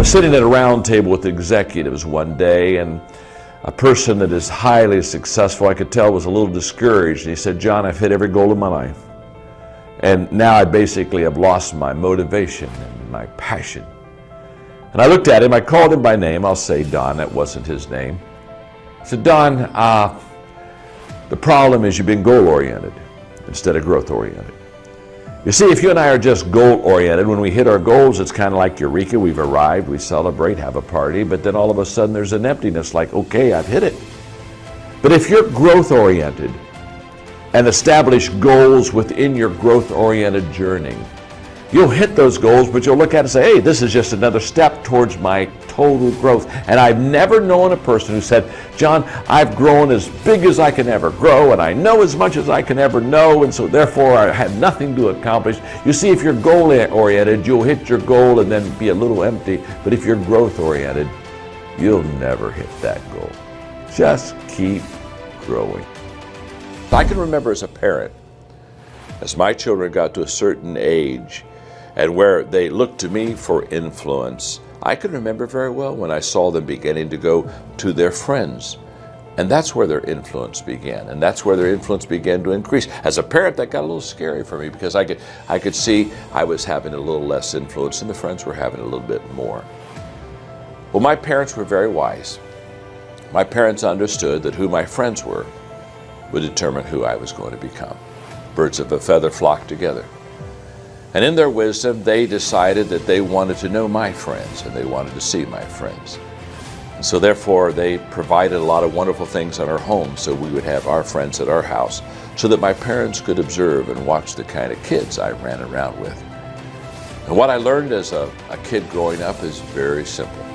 was sitting at a round table with executives one day, and a person that is highly successful, I could tell, was a little discouraged. And he said, "John, I've hit every goal of my life. And now I basically have lost my motivation and my passion." And I looked at him, I called him by name. I'll say Don, that wasn't his name. I said, "Don, the problem is you've been goal-oriented instead of growth-oriented. You see, if you and I are just goal-oriented, when we hit our goals, it's kind of like Eureka, we've arrived, we celebrate, have a party, but then all of a sudden there's an emptiness like, okay, I've hit it. But if you're growth-oriented and establish goals within your growth-oriented journey, you'll hit those goals, but you'll look at it and say, hey, this is just another step towards my total growth. And I've never known a person who said, John, I've grown as big as I can ever grow, and I know as much as I can ever know, and so therefore I have nothing to accomplish. You see, if you're goal-oriented, you'll hit your goal and then be a little empty. But if you're growth-oriented, you'll never hit that goal. Just keep growing. I can remember as a parent, as my children got to a certain age, and where they looked to me for influence, I can remember very well when I saw them beginning to go to their friends. And that's where their influence began. And that's where their influence began to increase. As a parent, that got a little scary for me because I could see I was having a little less influence and the friends were having a little bit more. Well, my parents were very wise. My parents understood that who my friends were would determine who I was going to become. Birds of a feather flock together. And in their wisdom, they decided that they wanted to know my friends and they wanted to see my friends. And so therefore, they provided a lot of wonderful things in our home so we would have our friends at our house so that my parents could observe and watch the kind of kids I ran around with. And what I learned as a kid growing up is very simple.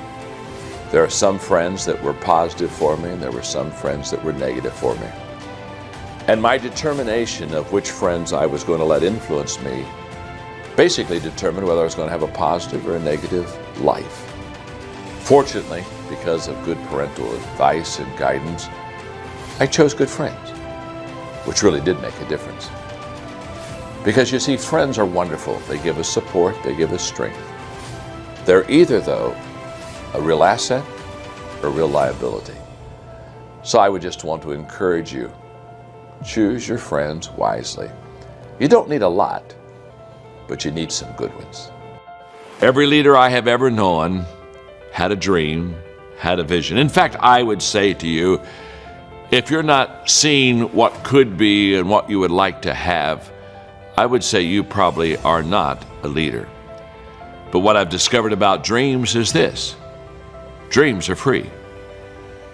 There are some friends that were positive for me and there were some friends that were negative for me. And my determination of which friends I was going to let influence me basically determined whether I was going to have a positive or a negative life. Fortunately, because of good parental advice and guidance, I chose good friends, which really did make a difference. Because you see, friends are wonderful. They give us support, they give us strength. They're either, though, a real asset or a real liability. So I would just want to encourage you, choose your friends wisely. You don't need a lot, but you need some good ones. Every leader I have ever known had a dream, had a vision. In fact, I would say to you, if you're not seeing what could be and what you would like to have, I would say you probably are not a leader. But what I've discovered about dreams is this: dreams are free,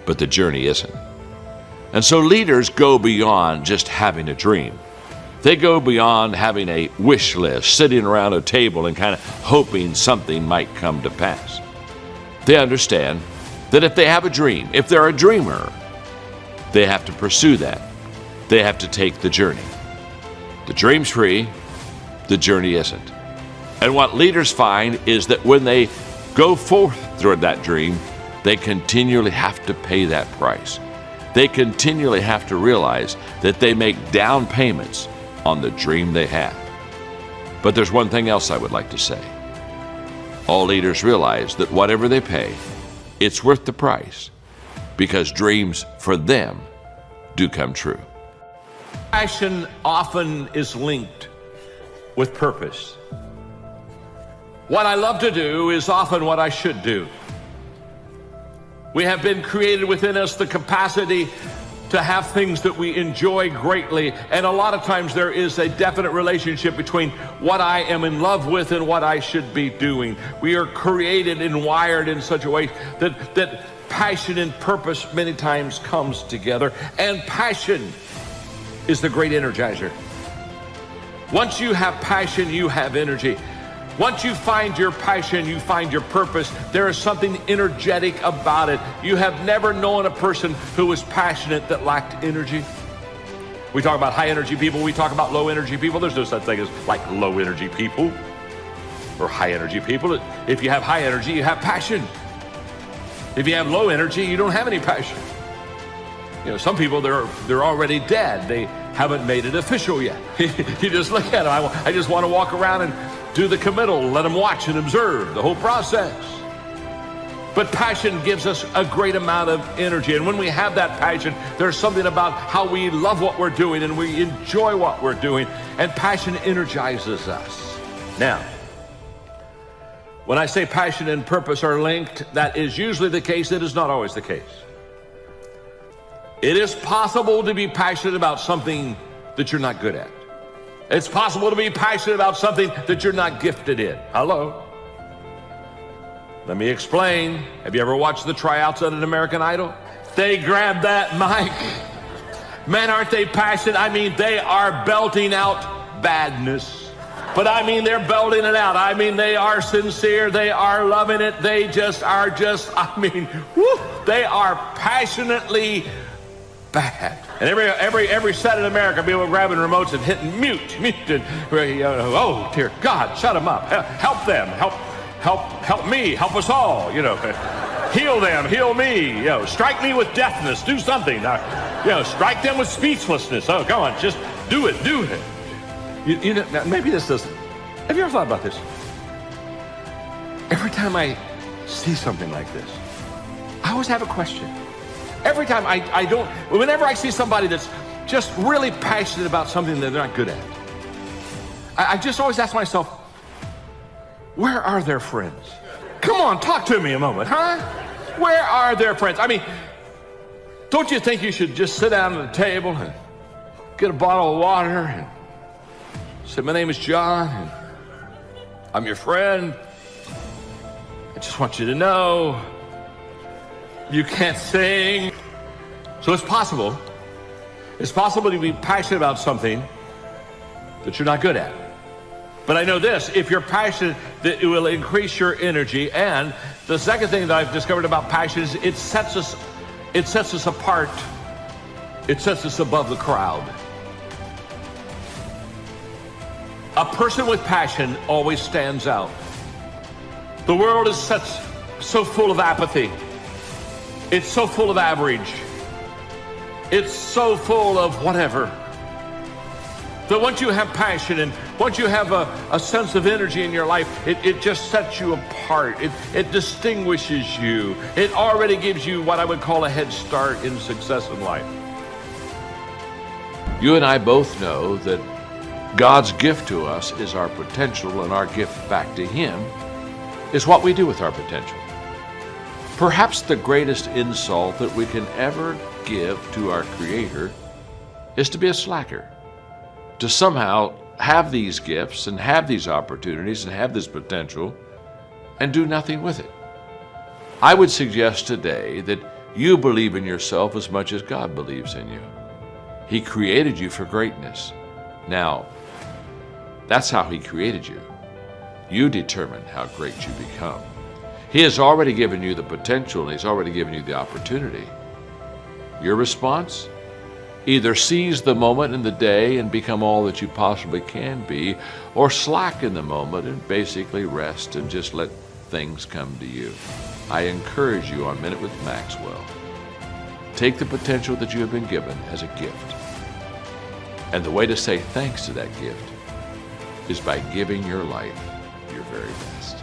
but the journey isn't. And so leaders go beyond just having a dream. They go beyond having a wish list, sitting around a table and kind of hoping something might come to pass. They understand that if they have a dream, if they're a dreamer, they have to pursue that. They have to take the journey. The dream's free, the journey isn't. And what leaders find is that when they go forth through that dream, they continually have to pay that price. They continually have to realize that they make down payments on the dream they have. But there's one thing else I would like to say. All leaders realize that whatever they pay, it's worth the price, because dreams for them do come true. Passion often is linked with purpose. What I love to do is often what I should do. We have been created within us the capacity to have things that we enjoy greatly, and a lot of times there is a definite relationship between what I am in love with and what I should be doing. We are created and wired in such a way that passion and purpose many times comes together, and passion is the great energizer. Once you have passion, you have energy. Once you find your passion, you find your purpose, there is something energetic about it. You have never known a person who was passionate that lacked energy. We talk about high energy people, we talk about low energy people. There's no such thing as like low energy people or high energy people. If you have high energy, you have passion. If you have low energy, you don't have any passion. You know, some people, they're already dead. They haven't made it official yet. You just look at them. I just want to walk around and do the committal, let them watch and observe the whole process. But passion gives us a great amount of energy. And when we have that passion, there's something about how we love what we're doing and we enjoy what we're doing. And passion energizes us. Now, when I say passion and purpose are linked, that is usually the case. It is not always the case. It is possible to be passionate about something that you're not good at. It's possible to be passionate about something that you're not gifted in. Hello? Let me explain. Have you ever watched the tryouts at an American Idol? They grab that mic. Man, aren't they passionate? I mean, they are belting out badness. But I mean, they're belting it out. I mean, they are sincere. They are loving it. They just are they are passionately bad. And every set in America, people are grabbing remotes and hitting mute, and oh dear God, shut them up. Help them. Help me. Help us all. Heal them. Heal me. Strike me with deafness. Do something. Strike them with speechlessness. Oh, come on, just do it. Do it. Maybe this doesn't. Have you ever thought about this? Every time I see something like this, I always have a question. Every time whenever I see somebody that's just really passionate about something that they're not good at, I just always ask myself, where are their friends? Come on, talk to me a moment, huh? Where are their friends? I mean, don't you think you should just sit down at the table and get a bottle of water and say, my name is John, and I'm your friend. I just want you to know you can't sing. So it's possible to be passionate about something that you're not good at. But I know this, if you're passionate, that it will increase your energy. And the second thing that I've discovered about passion is it sets us apart. It sets us above the crowd. A person with passion always stands out. The world is so full of apathy. It's so full of average. It's so full of whatever. That once you have passion and once you have a sense of energy in your life, it just sets you apart. It distinguishes you. It already gives you what I would call a head start in success in life. You and I both know that God's gift to us is our potential, and our gift back to Him is what we do with our potential. Perhaps the greatest insult that we can ever give to our Creator is to be a slacker, to somehow have these gifts and have these opportunities and have this potential and do nothing with it. I would suggest today that you believe in yourself as much as God believes in you. He created you for greatness. Now, that's how He created you. You determine how great you become. He has already given you the potential, and He's already given you the opportunity. Your response? Either seize the moment in the day and become all that you possibly can be, or slack in the moment and basically rest and just let things come to you. I encourage you on Minute with Maxwell. Take the potential that you have been given as a gift. And the way to say thanks to that gift is by giving your life your very best.